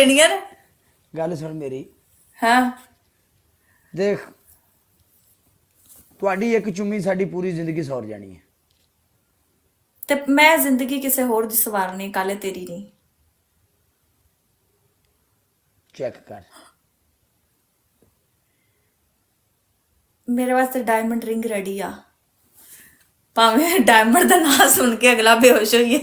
देनियां ने। गल सुन मेरी, हाँ देख ਤੁਹਾਡੀ ਇੱਕ ਚੁੰਮੀ ਸਾਡੀ ਪੂਰੀ ਜ਼ਿੰਦਗੀ ਸੌਰ ਜਾਣੀ ਹੈ। ਤੇ ਮੈਂ ਜ਼ਿੰਦਗੀ ਕਿਸੇ ਹੋਰ ਦੀ ਸਵਾਰਨੀ, ਕਾਲੇ ਤੇਰੀ ਨਹੀਂ। ਚੈੱਕ ਕਰ। ਮੇਰੇ ਵਾਸਤੇ ਡਾਇਮੰਡ ਰਿੰਗ ਰੈਡੀ ਆ, ਭਾਵੇਂ ਡਾਇਮੰਡ ਦਾ ਨਾਂ ਸੁਣ ਕੇ ਅਗਲਾ ਬੇਹੋਸ਼ ਹੋਈਏ।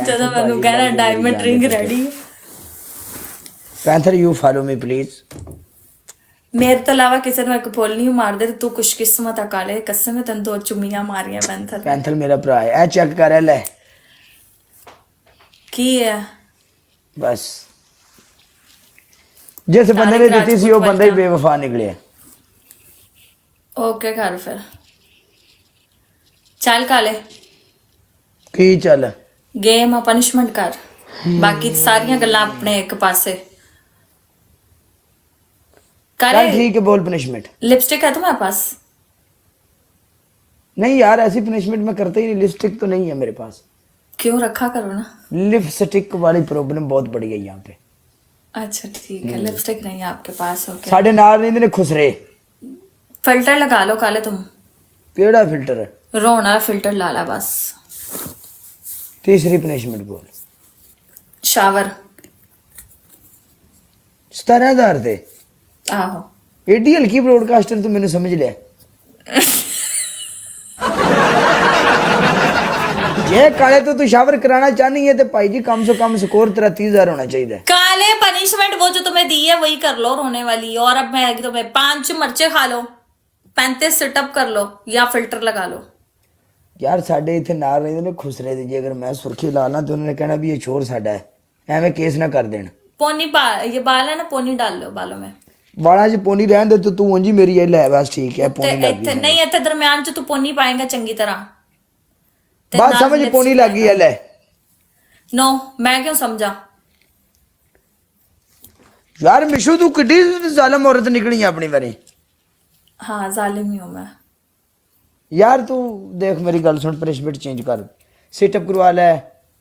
ਜਦੋਂ ਮੈਨੂੰ ਕਹਿਣਾ diamond ring ready. Panther you follow me please. ਮੇਰੇ ਤੋਂ ਇਲਾਵਾ ਕਿਸੇ ਨੂੰ ਇੱਕ ਫੁੱਲ ਨਹੀਂ ਮਾਰਦੇ, ਤੇ ਤੂੰ ਖੁਸ਼ਕਿਸਮਤ ਆ ਕਾਲੇ, ਕਸਮ ਹੈ ਤੈਨੂੰ 2 ਚੁੰਮੀਆਂ ਮਾਰੀਆਂ ਪੈਂਥਰ। ਪੈਂਥਰ ਮੇਰਾ ਭਰਾ ਹੈ, ਇਹ ਚੈੱਕ ਕਰ ਲੈ। ਕੀ ਹੈ? ਬਸ ਜਿਸ ਬੰਦੇ ਨੇ ਦਿੱਤੀ ਸੀ ਉਹ ਬੰਦਾ ਹੀ ਬੇਵਫਾ ਨਿਕਲਿਆ। ਓਕੇ ਕਰ ਫਿਰ, ਚੱਲ ਕਾਲੇ। ਕੀ ਚੱਲ? ਗੇਮ ਆ, ਪਨਿਸ਼ਮੈਂਟ ਕਰ, ਬਾਕੀ ਸਾਰੀਆਂ ਗੱਲਾਂ ਆਪਣੇ ਇੱਕ ਪਾਸੇ। चल ठीक है, बोल पनिशमेंट। लिपस्टिक है तुम्हारे पास? नहीं यार, ऐसी पनिशमेंट मैं करता ही नहीं, लिपस्टिक तो नहीं है मेरे पास। क्यों? रखा करो ना। लिपस्टिक वाली प्रॉब्लम बहुत बड़ी है यहाँ पे। अच्छा ठीक है, लिपस्टिक नहीं है आपके पास। ओके, साढ़े नाल नहीं ने खुसरे। फिल्टर लगा लो काले तुम। केड़ा फिल्टर है? रोना फिल्टर ला ला बस। तीसरी पनिशमेंट बोल। शावर। 17,000 थे। आहो, एडी हल्की ब्रॉडकास्टर तो मैंने समझ लिया। जे काले तो तू शावर कराना चाहनी है तो भाई जी कम से कम स्कोर तेरा 30,000 होना चाहिए। काले पनिशमेंट वो जो तुम्हें दी है वही कर लो, रोने वाली। और अब मैं तुम्हें 5 मिर्चे खा लो, 35 सिटअप कर लो, या फिल्टर लगा लो। यार साडे इथे नाल रहंदे ने खुसरे दे, जे अगर मैं सुर्खी ला ला तो उन्होंने कहना भी ये छोर साडा है, एवें केस ना कर देन। पोनी ये बाल है ना, पोनी डाल लो बालों में। ਵਾਲਾਂ 'ਚ ਪੋਨੀ ਰਹਿਣ ਦੇ, ਤੂੰ ਉਂਝ ਹੀ ਮੇਰੀ ਇਹ ਲੈ ਬਸ ਠੀਕ ਹੈ। ਪੋਨੀ ਲੱਗ ਗਈ नहीं, ਇੱਥੇ ਦਰਮਿਆਨ ਚ ਤੂੰ ਪੋਨੀ ਪਾਏਗਾ ਚੰਗੀ ਤਰ੍ਹਾਂ। ਬਾਤ ਸਮਝ, ਪੋਨੀ ਲੱਗ ਗਈ ਹੈ ਲੈ। नो, मैं क्यों समझा? यार मिशू तू किड्डी ਜ਼ਾਲਮ औरत निकली है अपनी बारी। हाँ जालिम ही हूं मैं। यार तू देख मेरी गल सुन, पनिशमेंट चेंज कर। सिटअप करवा ले,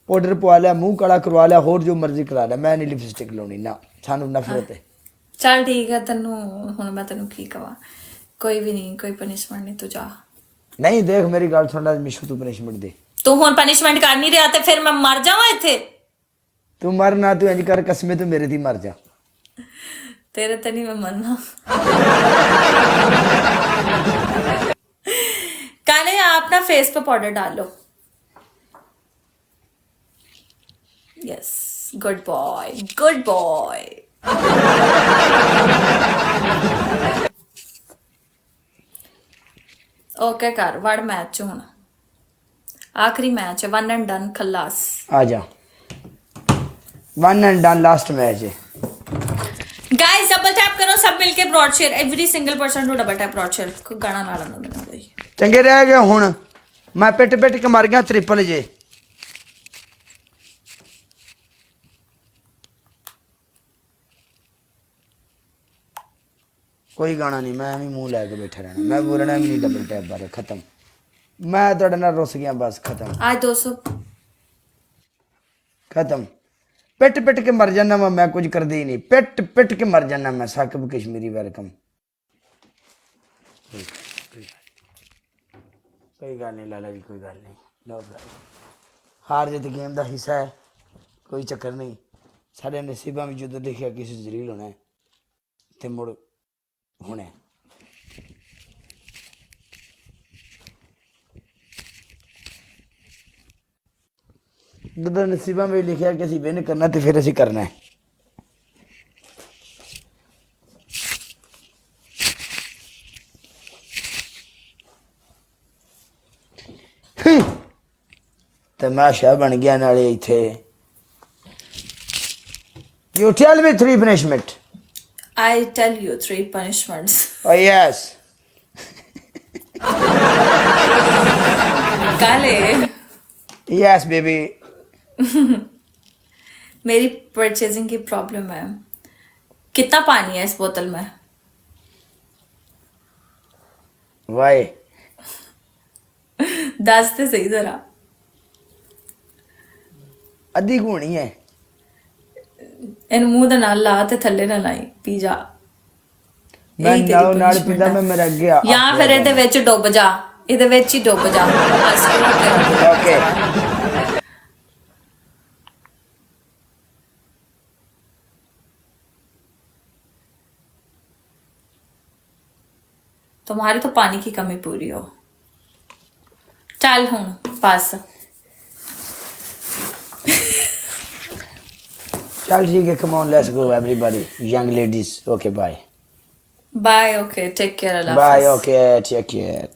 पाउडर पवा ले, मुंह काला करवा ले, होर जो मर्जी करा ले, मैं नहीं लिपस्टिक लाउनी ना, सानू नफरत है। चल ठीक है, तेनू हुण मैं तेनू की कहां, कोई भी नहीं, कोई पनिशमेंट नहीं, तू जा। नहीं देख मेरी गल सुन, मिशू तू पनिशमेंट दे। तू हुण पनिशमेंट कर नहीं रहा, तो फिर मैं मर जावां इत्थे? तू मर ना, तू इंज कर, कसमे तू मेरे थी मर जा। तेरे ते नहीं मैं मरना। काले आप ना फेस पे पाउडर डाल लो। Yes, good boy, good boy. Okay कर, वड़ मैच हुण आखिरी मैच है, 1 एंड डन, खल्लास। आ जा, 1 एंड डन, लास्ट मैच है। गाइस डबल टैप करो सब मिलके, broad share, every single person to double tap broad share. कोई गाना ना लाना मैंने कोई चंगे रह गए हुण, मैं पिट पिट के मर गया ट्रिपल जे। कोई गाना नहीं, मैं भी मुंह लैके बैठा रहना, मैं बोलना भी नहीं डबल टैप बारे। खत्म, मैं तुहाडे नाल रुस गया बस, खत्म। आज 200 खत्म। पिट पिट के मर जाना मैं कुछ करदी ही नहीं, पिट पिट के मर जाना मैं। साकिब कश्मीरी वेलकम। कोई गल नहीं लाला जी, कोई गल नहीं, नो प्रॉब्लम। हार जित गेम का हिस्सा है, कोई चक्कर नहीं। साढ़े नसीबा में जो लिखा किसी जलील होना है तो मुड़ होना है। ਜਦੋਂ ਨਸੀਬਾਂ ਵਿੱਚ ਲਿਖਿਆ ਕਿ ਅਸੀਂ ਵਿਨ ਕਰਨਾ ਤੇ ਫਿਰ ਅਸੀਂ ਕਰਨਾ ਹੈ। ਤਮਾਸ਼ਾ ਬਣ ਗਿਆ ਨਾਲੇ ਇੱਥੇ। You tell me 3 punishment. I tell you 3 punishments. Oh yes. काले Yes baby. मेरी परचेजिंग की प्रॉब्लम है। कितना पानी है इस बोतल में? Why? 10 तो सही जरा। ਅੱਧੀ ਕੁ ਹੋਣੀ ਹੈ। ਇਹਨੂੰ ਮੂੰਹ ਦੇ ਨਾਲ ਲਾ ਤੇ ਥੱਲੇ ਨਾ ਲਾਈ, ਪੀ ਜਾ। ਮੈਂ ਇਹੀ ਤੇਰੀ ਨਾਲੋਂ ਨਾਲ punishment ਪੀਂਦਾ ਆ। ਮੈਂ ਮੇਰਾ ਅੱਗੇ ਆ ਜਾਂ ਫਿਰ ਇਹਦੇ ਵਿੱਚ ਡੁੱਬ ਜਾ, ਇਹਦੇ ਵਿੱਚ ਹੀ ਡੁੱਬ ਜਾ ਬਸ। ਓਕੇ तुम्हारी तो पानी की कमी पूरी हो। चल हूं बस। चल ठीक है, come on let's go everybody, young ladies. Okay bye bye. Okay take care. Bye. Okay take care.